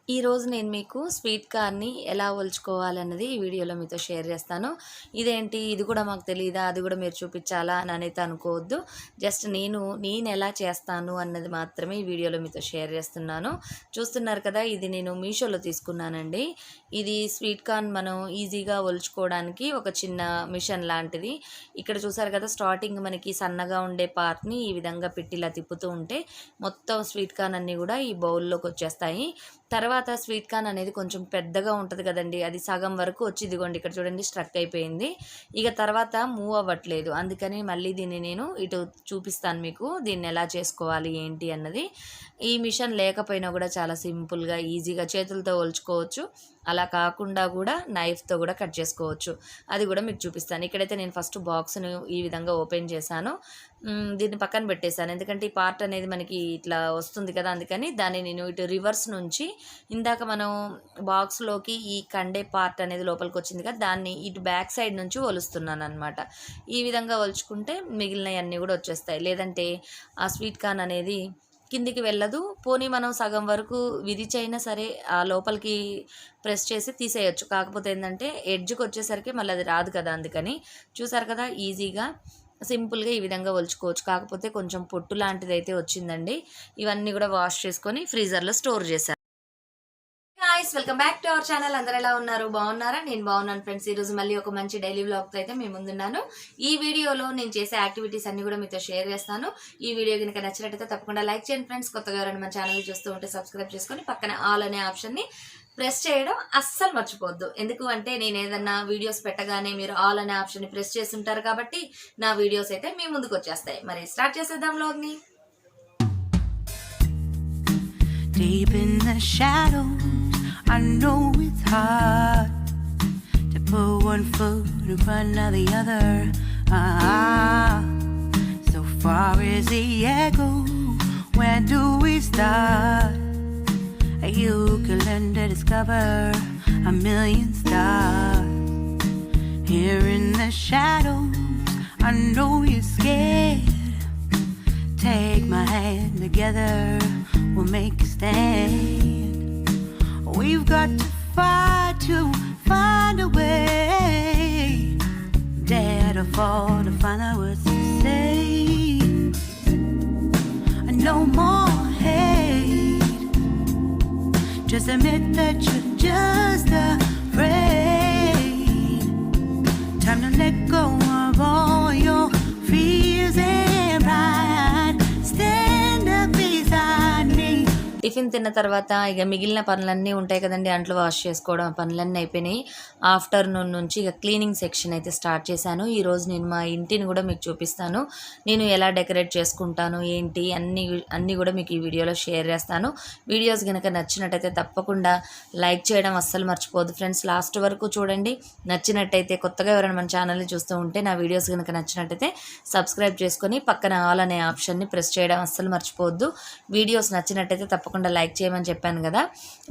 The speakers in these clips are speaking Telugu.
ఈరోజు నేను మీకు స్వీట్ కార్న్‌ని ఎలా ఒలుచుకోవాలన్నది ఈ వీడియోలో మీతో షేర్ చేస్తాను. ఇదేంటి ఇది కూడా మాకు తెలీదా? అది కూడా మీరు చూపించాలా? అని అయితే అనుకోవద్దు. జస్ట్ నేనెలా చేస్తాను అన్నది మాత్రమే ఈ వీడియోలో మీతో షేర్ చేస్తున్నాను. చూస్తున్నారు కదా! ఇది నేను మీషోలో తీసుకున్నానండి. ఇది స్వీట్ కార్న్ మనం ఈజీగా ఒలుచుకోవడానికి ఒక చిన్న మిషన్ లాంటిది. ఇక్కడ చూసారు కదా! స్టార్టింగ్ మనకి సన్నగా ఉండే పార్ట్‌ని ఈ విధంగా పెట్టి ఇలా తిప్పుతూ ఉంటే మొత్తం స్వీట్ కార్న్ అన్నీ కూడా ఈ బౌల్‌లోకి వచ్చేస్తాయి. తర్వాత స్వీట్ కార్న్ అనేది కొంచెం పెద్దగా ఉంటది కదండీ! అది సగం వరకు వచ్చి ఇదిగోండి ఇక్కడ చూడండి స్ట్రక్ అయిపోయింది. ఇక తర్వాత మూవ్ అవ్వట్లేదు. అందుకని మళ్ళీ దీన్ని నేను ఇటు చూపిస్తాను మీకు. దీన్నెలా చేసుకోవాలి ఏంటి అన్నది. ఈ మిషన్ లేకపోయినా కూడా చాలా సింపుల్‌గా, ఈజీగా చేతులతో ఒలుచుకోవచ్చు. అలా కాకుండా కూడా నైఫ్‌తో కూడా కట్ చేసుకోవచ్చు. అది కూడా మీకు చూపిస్తాను. ఇక్కడైతే నేను ఫస్ట్ బాక్స్‌ని ఈ విధంగా ఓపెన్ చేశాను. దీన్ని పక్కన పెట్టేశాను. ఎందుకంటే ఈ పార్ట్ అనేది మనకి ఇట్లా వస్తుంది కదా! అందుకని దాన్ని నేను ఇటు రివర్స్ నుంచి ఇందాక మనం బాక్స్‌లోకి ఈ కండే పార్ట్ అనేది లోపలికొచ్చింది కదా! దాన్ని ఇటు బ్యాక్ సైడ్ నుంచి ఒలుస్తున్నాననమాట. ఈ విధంగా ఒలుచుకుంటే మిగిలినయన్నీ కూడా వచ్చేస్తాయి. లేదంటే ఆ స్వీట్ కార్న్ అనేది కిందికి వెళ్ళదు. పోనీ మనం సగం వరకు విరిచైనా సరే ఆ లోపలికి ప్రెస్ చేసి తీసేయొచ్చు. కాకపోతే ఏందంటే ఎడ్జ్‌కొచ్చేసరికి మళ్ళీ అది రాదు కదా! అందుకని. చూసారు కదా! ఈజీగా సింపుల్‌గా ఈ విధంగా ఒలుచుకోవచ్చు. కాకపోతే కొంచెం పొట్టు లాంటిదైతే వచ్చిందండి. ఇవన్నీ కూడా వాష్ చేసుకొని ఫ్రీజర్‌లో స్టోర్ చేశాను. Guys welcome back to our channel. అందరూ ఎలా ఉన్నారు? బాగున్నారా? నేను బాగున్నాను ఫ్రెండ్స్. ఈరోజు మళ్ళీ ఒక మంచి డైలీ వ్లాగ్తో అయితే మేము ముందున్నాను. ఈ వీడియోలో నేను చేసే యాక్టివిటీస్ అన్ని కూడా మీతో షేర్ చేస్తాను. ఈ వీడియో కనుక నచ్చినట్టయితే తప్పకుండా లైక్ చేయండి ఫ్రెండ్స్. కొత్తగా ఎవరైనా మన ఛానల్ చూస్తూ ఉంటే సబ్స్క్రైబ్ చేసుకొని పక్కన ఆల్ అనే ఆప్షన్ని ప్రెస్ చేయడం అస్సలు మర్చిపోవద్దు. ఎందుకు అంటే నేను ఏదన్నా వీడియోస్ పెట్టగానే మీరు ఆల్ అనే ఆప్షన్ని ప్రెస్ చేసి ఉంటారు కాబట్టి నా వీడియోస్ అయితే మీ ముందుకు వచ్చేస్తాయి. మరి స్టార్ట్ చేసేద్దాం వ్లాగ్ని. Deep in the shadows, I know it's hard to put one foot in front of the other. Ah, so far is the echo. Where do we start? You can learn to discover a million stars. Here in the shadows, I know you're scared. Take my hand together, we'll make a stand. We've got to fight to find a way. Dare to fall to find out what to say. No more hate. Just admit that you're just afraid. Time to let go of all your fears and pride. Stand up beside me. Tiffin తిన్న తర్వాత ఇక మిగిలిన పనులన్నీ ఉంటాయి కదండి, అంట్లు వాష్ చేసుకోవడం పనులన్నీ అయిపోయినాయి. ఆఫ్టర్నూన్ నుంచి ఇక క్లీనింగ్ సెక్షన్ అయితే స్టార్ట్ చేశాను. ఈరోజు నేను మా ఇంటిని కూడా మీకు చూపిస్తాను. నేను ఎలా డెకరేట్ చేసుకుంటాను ఏంటి అన్నీ కూడా మీకు ఈ వీడియోలో షేర్ చేస్తాను. వీడియోస్ కనుక నచ్చినట్టయితే తప్పకుండా లైక్ చేయడం అస్సలు మర్చిపోవద్దు ఫ్రెండ్స్. లాస్ట్ వరకు చూడండి. నచ్చినట్టయితే కొత్తగా ఎవరైనా మన ఛానల్ని చూస్తూ ఉంటే నా వీడియోస్ కనుక నచ్చినట్టయితే సబ్స్క్రైబ్ చేసుకొని పక్కన ఆల్ అనే ఆప్షన్ని ప్రెస్ చేయడం అస్సలు మర్చిపోవద్దు. వీడియోస్ నచ్చినట్టయితే తప్పకుండా లైక్ చేయమని చెప్పాను కదా,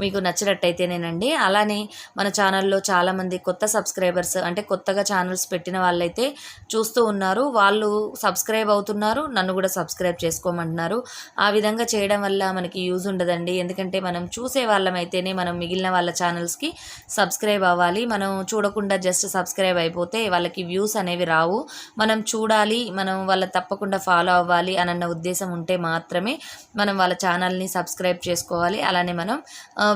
మీకు నచ్చినట్టయితేనేనండి. అలానే మన ఛానల్లో చాలామంది కొత్త సబ్స్క్రైబర్స్ అంటే కొత్తగా ఛానల్స్ పెట్టిన వాళ్ళైతే చూస్తూ ఉన్నారు. వాళ్ళు సబ్స్క్రైబ్ అవుతున్నారు, నన్ను కూడా సబ్స్క్రైబ్ చేసుకోమంటున్నారు. ఆ విధంగా చేయడం వల్ల మనకి యూజ్ ఉండదండి. ఎందుకంటే మనం చూసే వాళ్ళమైతేనే మనం మిగిలిన వాళ్ళ ఛానల్స్కి సబ్స్క్రైబ్ అవ్వాలి. మనం చూడకుండా జస్ట్ సబ్స్క్రైబ్ అయిపోతే వాళ్ళకి వ్యూస్ అనేవి రావు. మనం చూడాలి, మనం వాళ్ళ తప్పకుండా ఫాలో అవ్వాలి అన్న ఉద్దేశం ఉంటే మాత్రమే మనం వాళ్ళ ఛానల్ని సబ్స్క్రైబ్ చేసుకోవాలి. అలానే మనం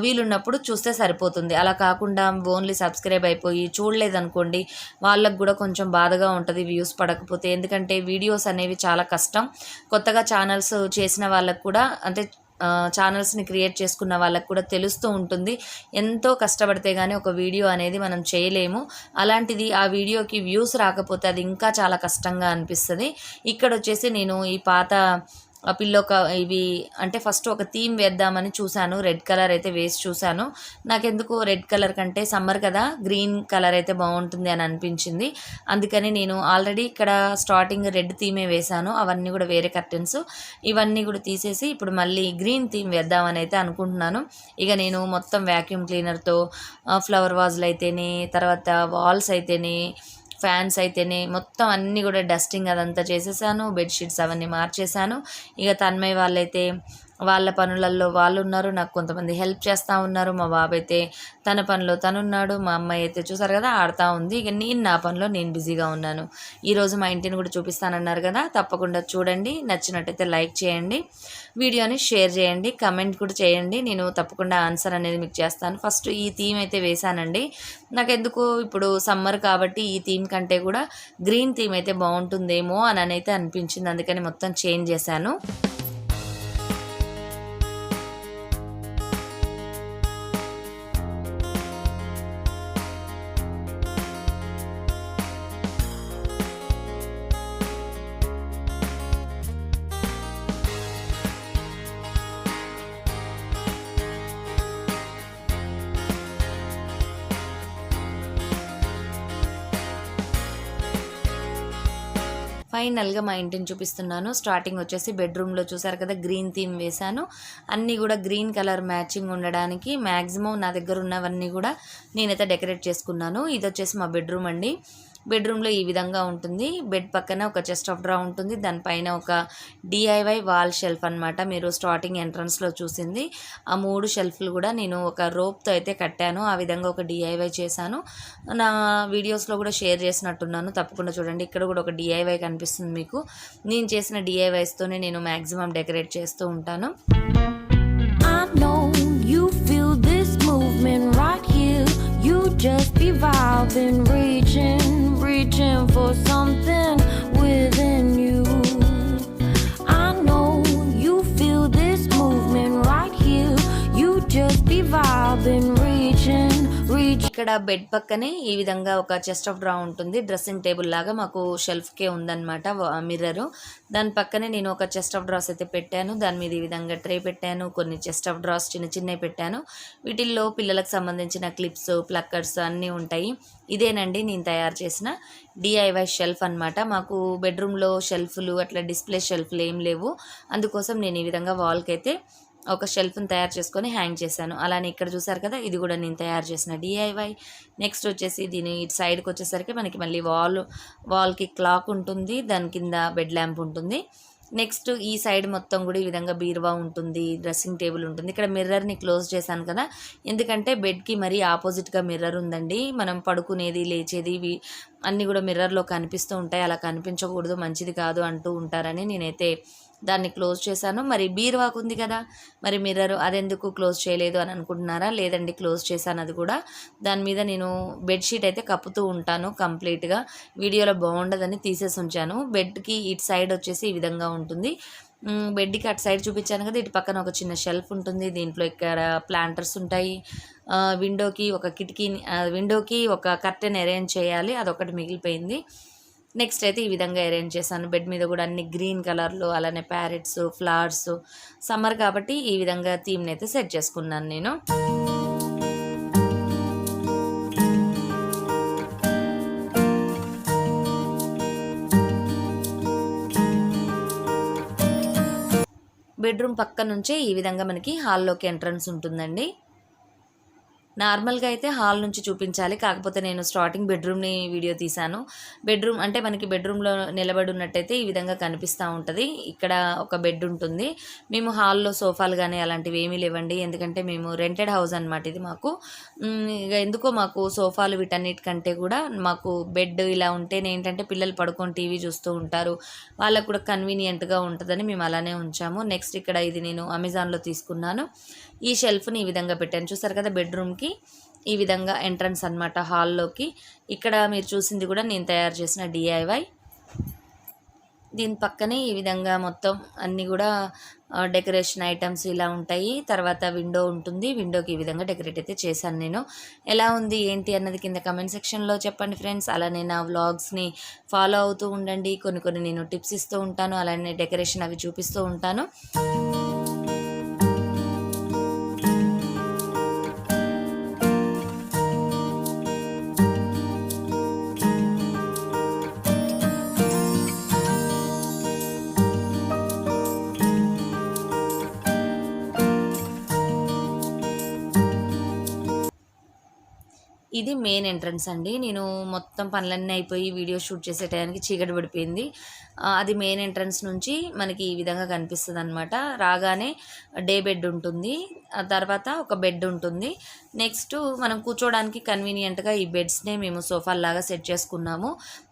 వీలున్నప్పుడు చూస్తే సరిపోతుంది. అలా కాకుండా ఓన్లీ సబ్స్క్రైబ్ అయిపోయి చూడలేదనుకోండి, వాళ్ళకు కూడా కొంచెం బాధగా ఉంటుంది వ్యూస్ పడకపోతే. ఎందుకంటే వీడియోస్ అనేవి చాలా కష్టం. కొత్తగా ఛానల్స్ చేసిన వాళ్ళకు కూడా అంటే ఛానల్స్ని క్రియేట్ చేసుకున్న వాళ్ళకు కూడా తెలుస్తూ ఉంటుంది. ఎంతో కష్టపడితే కానీ ఒక వీడియో అనేది మనం చేయలేము. అలాంటిది ఆ వీడియోకి వ్యూస్ రాకపోతే అది ఇంకా చాలా కష్టంగా అనిపిస్తుంది. ఇక్కడ వచ్చేసి నేను ఈ పాత ఇవి అంటే ఫస్ట్ ఒక థీమ్ వేద్దామని చూశాను. రెడ్ కలర్ అయితే వేసి చూశాను. నాకెందుకు రెడ్ కలర్ కంటే సమ్మర్ కదా గ్రీన్ కలర్ అయితే బాగుంటుంది అని అనిపించింది. అందుకని నేను ఆల్రెడీ ఇక్కడ స్టార్టింగ్ రెడ్ థీమే వేశాను. అవన్నీ కూడా వేరే కర్టెన్స్. ఇవన్నీ కూడా తీసేసి ఇప్పుడు మళ్ళీ గ్రీన్ థీమ్ వేద్దామని అయితే అనుకుంటున్నాను. ఇక నేను మొత్తం వ్యాక్యూమ్ క్లీనర్తో ఫ్లవర్ వాజ్లు అయితేనే, తర్వాత వాల్స్ అయితేనే, ఫ్యాన్స్ అయితేనే మొత్తం అన్నీ కూడా డస్టింగ్ అదంతా చేసేసాను. బెడ్షీట్స్ అవన్నీ మార్చేసాను. ఇక తన్మయ్ వాళ్ళైతే వాళ్ళ పనులల్లో వాళ్ళున్నారు. నాకు కొంతమంది హెల్ప్ చేస్తా ఉన్నారు. మా బాబైతే తన పనిలో తనున్నాడు. మా అమ్మాయి అయితే చూసారు కదా ఆడతా ఉంది. ఇక నేను నా పనిలో నేను బిజీగా ఉన్నాను. ఈరోజు మా ఇంటిని కూడా చూపిస్తానన్నారు కదా, తప్పకుండా చూడండి. నచ్చినట్టయితే లైక్ చేయండి, వీడియోని షేర్ చేయండి, కమెంట్ కూడా చేయండి. నేను తప్పకుండా ఆన్సర్ అనేది మీకు చేస్తాను. ఫస్ట్ ఈ థీమ్ అయితే వేశానండి. నాకెందుకో ఇప్పుడు సమ్మర్ కాబట్టి ఈ థీమ్ కంటే కూడా గ్రీన్ థీమ్ అయితే బాగుంటుందేమో అని అయితే అనిపించింది. అందుకని మొత్తం చేంజ్ చేశాను. ఫైనల్గా మా ఇంటిని చూపిస్తున్నాను. స్టార్టింగ్ వచ్చేసి బెడ్రూమ్లో చూసారు కదా గ్రీన్ థీమ్ వేశాను. అన్నీ కూడా గ్రీన్ కలర్ మ్యాచింగ్ ఉండడానికి మ్యాక్సిమం నా దగ్గర ఉన్నవన్నీ కూడా నేనైతే డెకరేట్ చేసుకున్నాను. ఇది వచ్చేసి మా బెడ్రూమ్ అండి. బెడ్రూమ్లో ఈ విధంగా ఉంటుంది. బెడ్ పక్కన ఒక చెస్ట్ ఆఫ్ డ్రా ఉంటుంది. దానిపైన ఒక డిఐవై వాల్ షెల్ఫ్ అనమాట. మీరు స్టార్టింగ్ ఎంట్రన్స్లో చూసింది ఆ 3 షెల్ఫ్లు కూడా నేను ఒక రోప్తో అయితే కట్టాను. ఆ విధంగా ఒక డిఐవై చేశాను. నా వీడియోస్లో కూడా షేర్ చేసినట్టున్నాను, తప్పకుండా చూడండి. ఇక్కడ కూడా ఒక డిఐవై కనిపిస్తుంది మీకు. నేను చేసిన డిఐవైస్తోనే నేను మ్యాక్సిమం డెకరేట్ చేస్తూ ఉంటాను. I know you feel this movement right here. You just be vibing, reaching for something within you. I know you feel this movement right here. You just be vibing, reaching. ఇక్కడ బెడ్ పక్కనే ఈ విధంగా ఒక చెస్ట్ ఆఫ్ డ్రా ఉంటుంది. డ్రెస్సింగ్ టేబుల్ లాగా మాకు షెల్ఫ్కే ఉందన్నమాట మిర్రరు. దాని పక్కనే నేను ఒక చెస్ట్ ఆఫ్ డ్రాస్ అయితే పెట్టాను. దాని మీద ఈ విధంగా ట్రే పెట్టాను. కొన్ని చెస్ట్ ఆఫ్ డ్రాస్ చిన్న చిన్నవి పెట్టాను. వీటిల్లో పిల్లలకు సంబంధించిన క్లిప్స్, ప్లక్కర్స్ అన్నీ ఉంటాయి. ఇదేనండి నేను తయారు చేసిన డిఐవై షెల్ఫ్ అనమాట. మాకు బెడ్రూమ్లో షెల్ఫ్లు అట్లా డిస్ప్లే షెల్ఫ్లు ఏం లేవు. అందుకోసం నేను ఈ విధంగా వాల్కి అయితే ఒక షెల్ఫ్ని తయారు చేసుకొని హ్యాంగ్ చేశాను. అలానే ఇక్కడ చూసారు కదా, ఇది కూడా నేను తయారు చేసిన డిఐవై. నెక్స్ట్ వచ్చేసి దీని ఇటు సైడ్కి వచ్చేసరికి మనకి మళ్ళీ వాల్కి క్లాక్ ఉంటుంది. దాని కింద బెడ్ ల్యాంప్ ఉంటుంది. నెక్స్ట్ ఈ సైడ్ మొత్తం కూడా ఈ విధంగా బీరువా ఉంటుంది, డ్రెస్సింగ్ టేబుల్ ఉంటుంది. ఇక్కడ మిర్రర్ని క్లోజ్ చేశాను కదా, ఎందుకంటే బెడ్కి మరీ ఆపోజిట్గా మిర్రర్ ఉందండి. మనం పడుకునేది లేచేది అన్నీ కూడా మిర్రర్లో కనిపిస్తూ ఉంటాయి. అలా కనిపించకూడదు, మంచిది కాదు అంటూ ఉంటారని నేనైతే దాన్ని క్లోజ్ చేశాను. మరి బీరువాకు ఉంది కదా మరి మిర్రర్, అదెందుకు క్లోజ్ చేయలేదు అని అనుకుంటున్నారా? లేదండి, క్లోజ్ చేశాను అది కూడా. దాని మీద నేను బెడ్షీట్ అయితే కప్పుతూ ఉంటాను కంప్లీట్గా. వీడియోలో బాగుండదని తీసేసి ఉంచాను. బెడ్కి ఇటు సైడ్ వచ్చేసి ఈ విధంగా ఉంటుంది. బెడ్కి అటు సైడ్ చూపించాను కదా, ఇటు పక్కన ఒక చిన్న షెల్ఫ్ ఉంటుంది. దీంట్లో ఇక్కడ ప్లాంటర్స్ ఉంటాయి. విండోకి ఒక కర్టెన్ అరేంజ్ చేయాలి, అదొకటి మిగిలిపోయింది. నెక్స్ట్ అయితే ఈ విధంగా అరేంజ్ చేశాను. బెడ్ మీద కూడా అన్ని గ్రీన్ కలర్లు, అలానే ప్యారెట్స్, ఫ్లవర్స్, సమ్మర్ కాబట్టి ఈ విధంగా థీమ్ని అయితే సెట్ చేసుకున్నాను నేను. బెడ్రూమ్ పక్క నుంచే ఈ విధంగా మనకి హాల్లోకి ఎంట్రన్స్ ఉంటుందండి. నార్మల్గా అయితే హాల్ నుంచి చూపించాలి, కాకపోతే నేను స్టార్టింగ్ బెడ్రూమ్ని వీడియో తీశాను. బెడ్రూమ్ అంటే మనకి బెడ్రూమ్లో నిలబడి ఉన్నట్టయితే ఈ విధంగా కనిపిస్తూ ఉంటుంది. ఇక్కడ ఒక బెడ్ ఉంటుంది. మేము హాల్లో సోఫాలు కానీ అలాంటివి ఏమీ లేవండి, ఎందుకంటే మేము రెంటెడ్ హౌస్ అనమాట ఇది మాకు. ఇక ఎందుకో మాకు సోఫాలు వీటన్నిటికంటే కూడా మాకు బెడ్ ఇలా ఉంటేనే ఏంటంటే పిల్లలు పడుకొని టీవీ చూస్తూ ఉంటారు, వాళ్ళకు కూడా కన్వీనియంట్గా ఉంటుందని మేము అలానే ఉంచాము. నెక్స్ట్ ఇక్కడ ఇది నేను అమెజాన్లో తీసుకున్నాను. ఈ షెల్ఫ్ని ఈ విధంగా పెట్టాను. చూసారు కదా, బెడ్రూమ్కి ఈ విధంగా ఎంట్రన్స్ అనమాట హాల్లోకి. ఇక్కడ మీరు చూసింది కూడా నేను తయారు చేసిన డిఐవై. దీని పక్కనే ఈ విధంగా మొత్తం అన్నీ కూడా డెకరేషన్ ఐటమ్స్ ఇలా ఉంటాయి. తర్వాత విండో ఉంటుంది. విండోకి ఈ విధంగా డెకరేట్ అయితే చేశాను నేను. ఎలా ఉంది ఏంటి అన్నది కింద కమెంట్ సెక్షన్లో చెప్పండి ఫ్రెండ్స్. అలానే నా వ్లాగ్స్ని ఫాలో అవుతూ ఉండండి. కొన్ని నేను టిప్స్ ఇస్తూ ఉంటాను, అలానే డెకరేషన్ అవి చూపిస్తూ ఉంటాను. ఈ ఇది మెయిన్ ఎంట్రన్స్ అండి. నేను మొత్తం పనులన్నీ అయిపోయి వీడియో షూట్ చేసే టయానికి చీకటి పడిపోయింది. అది మెయిన్ ఎంట్రన్స్ నుంచి మనకి ఈ విధంగా కనిపిస్తదనమాట. రాగానే డే బెడ్ ఉంటుంది. ఆ తర్వాత ఒక బెడ్ ఉంటుంది. నెక్స్ట్ మనం కూర్చోవడానికి కన్వీనియంట్‌గా ఈ బెడ్స్‌నే మేము సోఫాల్లాగా సెట్ చేసుకున్నాము.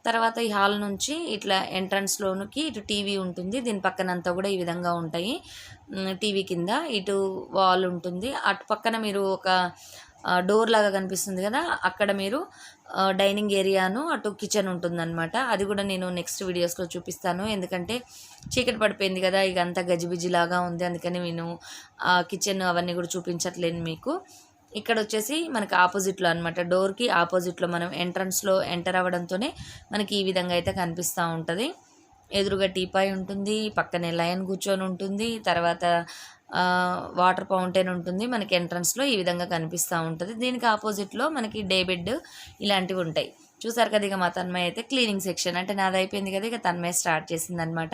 తర్వాత ఈ హాల్ నుంచి ఇట్లా ఎంట్రన్స్‌లోనికి ఇటు టీవీ ఉంటుంది. దీని పక్కనంతా కూడా ఈ విధంగా ఉంటాయి. టీవీ కింద ఇటు వాల్ ఉంటుంది. అటు పక్కన మీరు ఒక డోర్ లాగా కనిపిస్తుంది కదా, అక్కడ మీరు డైనింగ్ ఏరియాను, అటు కిచెన్ ఉంటుందన్నమాట. అది కూడా నేను నెక్స్ట్ వీడియోస్లో చూపిస్తాను. ఎందుకంటే చీకటి పడిపోయింది కదా, ఇక అంతా గజిబిజిలాగా ఉంది. అందుకని నేను కిచెన్ అవన్నీ కూడా చూపించట్లేను మీకు. ఇక్కడ వచ్చేసి మనకి ఆపోజిట్లో అనమాట, డోర్కి ఆపోజిట్లో మనం ఎంట్రన్స్లో ఎంటర్ అవ్వడంతోనే మనకి ఈ విధంగా అయితే కనిపిస్తూ ఉంటుంది. ఎదురుగా టీపాయ్ ఉంటుంది, పక్కనే లయన్ కూర్చొని ఉంటుంది, తర్వాత వాటర్ ఫౌంటైన్ ఉంటుంది. మనకి ఎంట్రన్స్లో ఈ విధంగా కనిపిస్తూ ఉంటుంది. దీనికి ఆపోజిట్లో మనకి డే బెడ్ ఇలాంటివి ఉంటాయి. చూసారు కదా, ఇక మా తన్మయ్య అయితే క్లీనింగ్ సెక్షన్ అంటే నాది అయిపోయింది కదా, ఇక తన్మయ్య స్టార్ట్ చేసిందనమాట.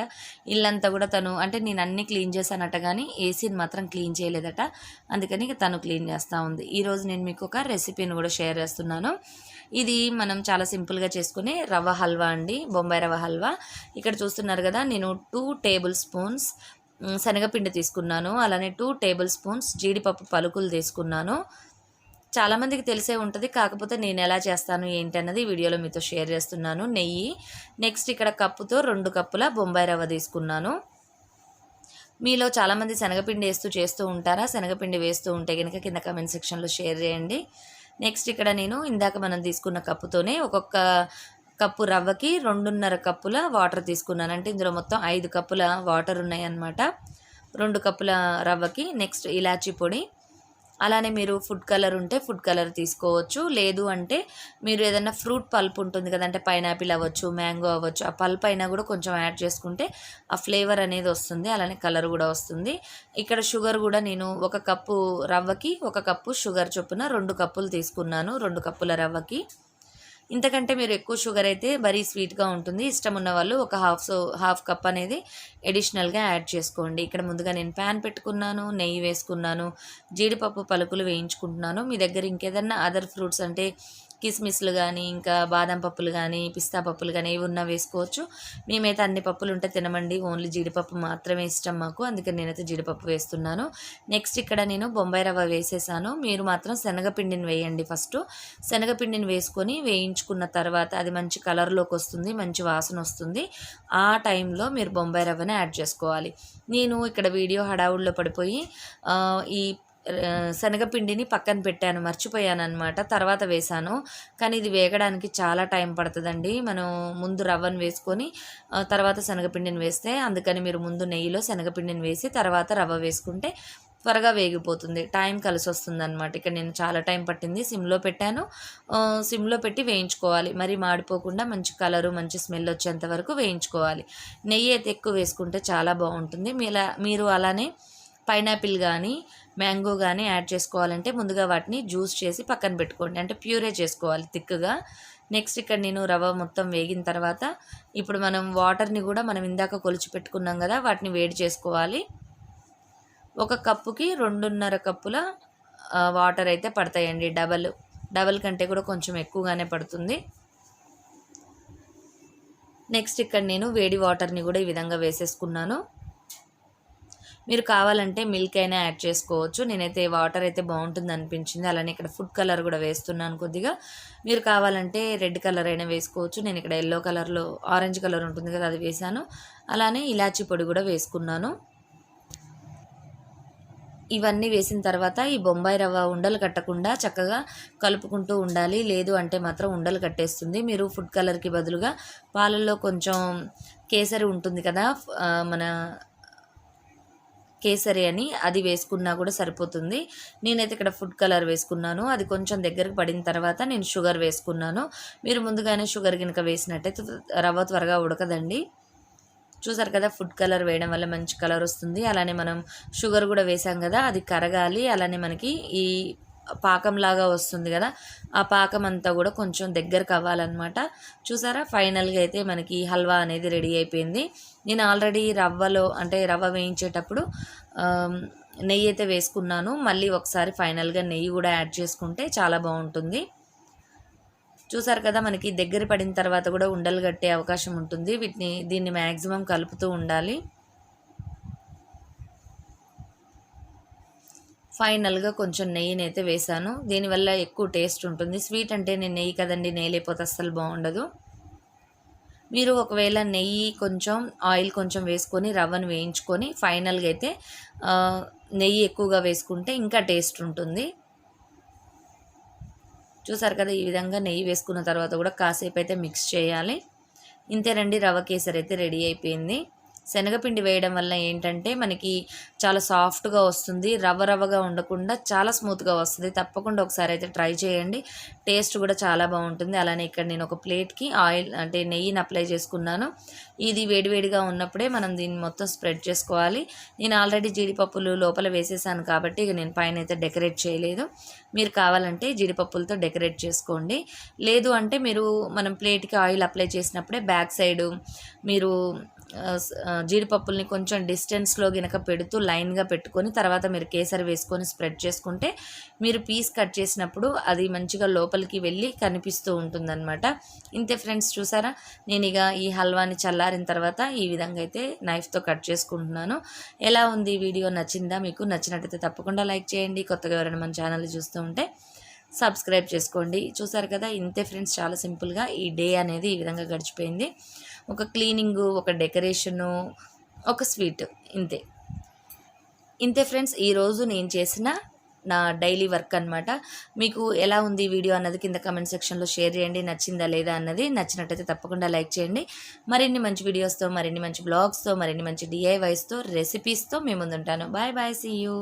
ఇల్లంతా కూడా తను అంటే నేను అన్నీ క్లీన్ చేశానట, కానీ ఏసీని మాత్రం క్లీన్ చేయలేదట. అందుకని ఇక తను క్లీన్ చేస్తూ ఉంది. ఈరోజు నేను మీకు ఒక రెసిపీని కూడా షేర్ చేస్తున్నాను. ఇది మనం చాలా సింపుల్గా చేసుకునే రవ్వ హల్వా అండి, బొంబాయి రవ్వ హల్వా. ఇక్కడ చూస్తున్నారు కదా, నేను 2 టేబుల్ స్పూన్స్ శనగపిండి తీసుకున్నాను. అలానే 2 టేబుల్ స్పూన్స్ జీడిపప్పు పలుకులు తీసుకున్నాను. చాలామందికి తెలిసే ఉంటుంది, కాకపోతే నేను ఎలా చేస్తాను ఏంటి అన్నది వీడియోలో మీతో షేర్ చేస్తున్నాను. నెయ్యి, నెక్స్ట్ ఇక్కడ కప్పుతో 2 కప్పుల బొంబాయి రవ్వ తీసుకున్నాను. మీలో చాలామంది శనగపిండి చేస్తూ ఉంటారా? శనగపిండి వేస్తూ ఉంటే కనుక కింద కామెంట్ సెక్షన్లో షేర్ చేయండి. నెక్స్ట్ ఇక్కడ నేను ఇందాక మనం తీసుకున్న కప్పుతోనే ఒక్కొక్క కప్పు రవ్వకి 2.5 కప్పుల వాటర్ తీసుకున్నాను. అంటే ఇందులో మొత్తం 5 కప్పుల వాటర్ ఉన్నాయన్నమాట 2 కప్పుల రవ్వకి. నెక్స్ట్ ఇలాచీ పొడి, అలానే మీరు ఫుడ్ కలర్ ఉంటే ఫుడ్ కలర్ తీసుకోవచ్చు. లేదు అంటే మీరు ఏదైనా ఫ్రూట్ పల్ప్ ఉంటుంది కదా, అంటే పైనాపిల్ అవ్వచ్చు, మ్యాంగో అవ్వచ్చు, ఆ పల్ప్ అయినా కూడా కొంచెం యాడ్ చేసుకుంటే ఆ ఫ్లేవర్ అనేది వస్తుంది, అలానే కలర్ కూడా వస్తుంది. ఇక్కడ షుగర్ కూడా నేను 1 కప్పు రవ్వకి 1 కప్పు షుగర్ చొప్పున 2 కప్పులు తీసుకున్నాను, 2 కప్పుల రవ్వకి. ఇంతకంటే మీరు ఎక్కువ షుగర్ అయితే మరీ స్వీట్గా ఉంటుంది. ఇష్టం ఉన్న వాళ్ళు ఒక హాఫ్ కప్ అనేది ఎడిషనల్గా యాడ్ చేసుకోండి. ఇక్కడ ముందుగా నేను ప్యాన్ పెట్టుకున్నాను, నెయ్యి వేసుకున్నాను, జీడిపప్పు పలుకులు వేయించుకుంటున్నాను. మీ దగ్గర ఇంకేదన్నా అదర్ ఫ్రూట్స్ అంటే కిస్మిస్లు కానీ, ఇంకా బాదం పప్పులు కానీ, పిస్తా పప్పులు కానీ ఏవి ఉన్నా వేసుకోవచ్చు. మేమైతే అన్ని పప్పులు ఉంటే తినమండి, ఓన్లీ జీడిపప్పు మాత్రమే ఇష్టం మాకు, అందుకని నేనైతే జీడిపప్పు వేస్తున్నాను. నెక్స్ట్ ఇక్కడ నేను బొంబాయి రవ్వ వేసేసాను. మీరు మాత్రం శనగపిండిని వేయండి. ఫస్ట్ శనగపిండిని వేసుకొని వేయించుకున్న తర్వాత అది మంచి కలర్లోకి వస్తుంది, మంచి వాసన వస్తుంది. ఆ టైంలో మీరు బొంబాయి రవ్వని యాడ్ చేసుకోవాలి. నేను ఇక్కడ వీడియో హడావుడిలో పడిపోయి ఈ శనగపిండిని పక్కన పెట్టాను, మర్చిపోయానమాట. తర్వాత వేశాను, కానీ ఇది వేగడానికి చాలా టైం పడుతుందండి. మనం ముందు రవ్వను వేసుకొని తర్వాత శనగపిండిని వేస్తే, అందుకని మీరు ముందు నెయ్యిలో శనగపిండిని వేసి తర్వాత రవ్వ వేసుకుంటే త్వరగా వేగిపోతుంది, టైం కలిసి వస్తుంది అనమాట. ఇక్కడ నేను చాలా టైం పట్టింది, సిమ్లో పెట్టాను. సిమ్లో పెట్టి వేయించుకోవాలి, మరి మాడిపోకుండా మంచి కలరు మంచి స్మెల్ వచ్చేంత వరకు వేయించుకోవాలి. నెయ్యి అయితే ఎక్కువ వేసుకుంటే చాలా బాగుంటుంది. మీరు అలానే పైనాపిల్ కానీ మ్యాంగో కానీ యాడ్ చేసుకోవాలంటే ముందుగా వాటిని జ్యూస్ చేసి పక్కన పెట్టుకోండి, అంటే ప్యూరే చేసుకోవాలి థిక్గా. నెక్స్ట్ ఇక్కడ నేను రవ్వ మొత్తం వేగిన తర్వాత ఇప్పుడు మనం వాటర్ని కూడా మనం ఇందాక కొలిచి పెట్టుకున్నాం కదా, వాటిని వేడి చేసుకోవాలి. 1 కప్పుకి 2.5 కప్పుల వాటర్ అయితే పడతాయండి. డబల్ కంటే కూడా కొంచెం ఎక్కువగానే పడుతుంది. నెక్స్ట్ ఇక్కడ నేను వేడి వాటర్ని కూడా ఈ విధంగా వేసేసుకున్నాను. మీరు కావాలంటే మిల్క్ అయినా యాడ్ చేసుకోవచ్చు. నేనైతే వాటర్ అయితే బాగుంటుంది అనిపించింది. అలానే ఇక్కడ ఫుడ్ కలర్ కూడా వేస్తున్నాను కొద్దిగా. మీరు కావాలంటే రెడ్ కలర్ అయినా వేసుకోవచ్చు. నేను ఇక్కడ ఎల్లో కలర్లో ఆరెంజ్ కలర్ ఉంటుంది కదా, అది వేసాను. అలానే ఇలాచీ పొడి కూడా వేసుకున్నాను. ఇవన్నీ వేసిన తర్వాత ఈ బొంబాయి రవ్వ ఉండలు కట్టకుండా చక్కగా కలుపుకుంటూ ఉండాలి. లేదు అంటే మాత్రం ఉండలు కట్టేస్తుంది. మీరు ఫుడ్ కలర్కి బదులుగా పాలల్లో కొంచెం కేసరి ఉంటుంది కదా, మన కేసరి అని, అది వేసుకున్నా కూడా సరిపోతుంది. నేనైతే ఇక్కడ ఫుడ్ కలర్ వేసుకున్నాను. అది కొంచెం దగ్గరకు పడిన తర్వాత నేను షుగర్ వేసుకున్నాను. మీరు ముందుగానే షుగర్ కనుక వేసినట్టయితే రవ్వ త్వరగా ఉడకదండి. చూసారు కదా, ఫుడ్ కలర్ వేయడం వల్ల మంచి కలర్ వస్తుంది. అలానే మనం షుగర్ కూడా వేసాం కదా, అది కరగాలి. అలానే మనకి ఈ పాకంలాగా వస్తుంది కదా, ఆ పాకం అంతా కూడా కొంచెం దగ్గరకు అవ్వాలన్నమాట. చూసారా, ఫైనల్గా అయితే మనకి హల్వా అనేది రెడీ అయిపోయింది. నేను ఆల్రెడీ రవ్వ వేయించేటప్పుడు నెయ్యి అయితే వేసుకున్నాను. మళ్ళీ ఒకసారి ఫైనల్గా నెయ్యి కూడా యాడ్ చేసుకుంటే చాలా బాగుంటుంది. చూసారు కదా, మనకి దగ్గర పడిన తర్వాత కూడా ఉండలు కట్టే అవకాశం ఉంటుంది. దీన్ని మ్యాక్సిమం కలుపుతూ ఉండాలి. ఫైనల్గా కొంచెం నెయ్యినైతే వేసాను. దీనివల్ల ఎక్కువ టేస్ట్ ఉంటుంది. స్వీట్ అంటే నేను నెయ్యి కదండి, నెయ్యి లేకపోతే అస్సలు బాగుండదు. మీరు ఒకవేళ నెయ్యి కొంచెం ఆయిల్ కొంచెం వేసుకొని రవ్వను వేయించుకొని ఫైనల్గా అయితే నెయ్యి ఎక్కువగా వేసుకుంటే ఇంకా టేస్ట్ ఉంటుంది. చూసారు కదా, ఈ విధంగా నెయ్యి వేసుకున్న తర్వాత కూడా కాసేపు అయితే మిక్స్ చేయాలి. ఇంతేనండి, రవ్వ కేసరి అయితే రెడీ అయిపోయింది. శనగపిండి వేయడం వల్ల ఏంటంటే మనకి చాలా సాఫ్ట్గా వస్తుంది, రవ్వగా ఉండకుండా చాలా స్మూత్గా వస్తుంది. తప్పకుండా ఒకసారి అయితే ట్రై చేయండి, టేస్ట్ కూడా చాలా బాగుంటుంది. అలానే ఇక్కడ నేను ఒక ప్లేట్కి ఆయిల్ అంటే నెయ్యిని అప్లై చేసుకున్నాను. ఇది వేడివేడిగా ఉన్నప్పుడే మనం దీన్ని మొత్తం స్ప్రెడ్ చేసుకోవాలి. నేను ఆల్రెడీ జీడిపప్పులు లోపల వేసేసాను కాబట్టి ఇక నేను పైన అయితే డెకరేట్ చేయలేదు. మీరు కావాలంటే జీడిపప్పులతో డెకరేట్ చేసుకోండి. లేదు అంటే మనం ప్లేట్కి ఆయిల్ అప్లై చేసినప్పుడే బ్యాక్ సైడు మీరు జీడిపప్పుల్ని కొంచెం డిస్టెన్స్లో గినక పెడుతూ లైన్గా పెట్టుకొని తర్వాత మీరు కేసరి వేసుకొని స్ప్రెడ్ చేసుకుంటే మీరు పీస్ కట్ చేసినప్పుడు అది మంచిగా లోపలికి వెళ్ళి కనిపిస్తూ ఉంటుందన్నమాట. ఇంతే ఫ్రెండ్స్, చూసారా, నేను ఇక ఈ హల్వాని చల్లారిన తర్వాత ఈ విధంగా అయితే నైఫ్తో కట్ చేసుకుంటున్నాను. ఎలా ఉంది ఈ వీడియో? నచ్చిందా? మీకు నచ్చినట్టయితే తప్పకుండా లైక్ చేయండి. కొత్తగా ఎవరైనా మన ఛానల్ చూస్తూ ఉంటే సబ్స్క్రైబ్ చేసుకోండి. చూసారు కదా, ఇంతే ఫ్రెండ్స్, చాలా సింపుల్గా ఈ డే అనేది ఈ విధంగా గడిచిపోయింది. ఒక క్లీనింగు, ఒక డెకరేషను, ఒక స్వీట్, ఇంతే ఫ్రెండ్స్ ఈరోజు నేను చేసిన నా డైలీ వర్క్ అనమాట. మీకు ఎలా ఉంది ఈ వీడియో అన్నది కింద కమెంట్ సెక్షన్లో షేర్ చేయండి. నచ్చిందా లేదా అన్నది. నచ్చినట్టయితే తప్పకుండా లైక్ చేయండి. మరిన్ని మంచి వీడియోస్తో, మరిన్ని మంచి బ్లాగ్స్తో, మరిన్ని మంచి DIYస్తో, రెసిపీస్తో మేము ముందుంటాను. Bye bye, see you.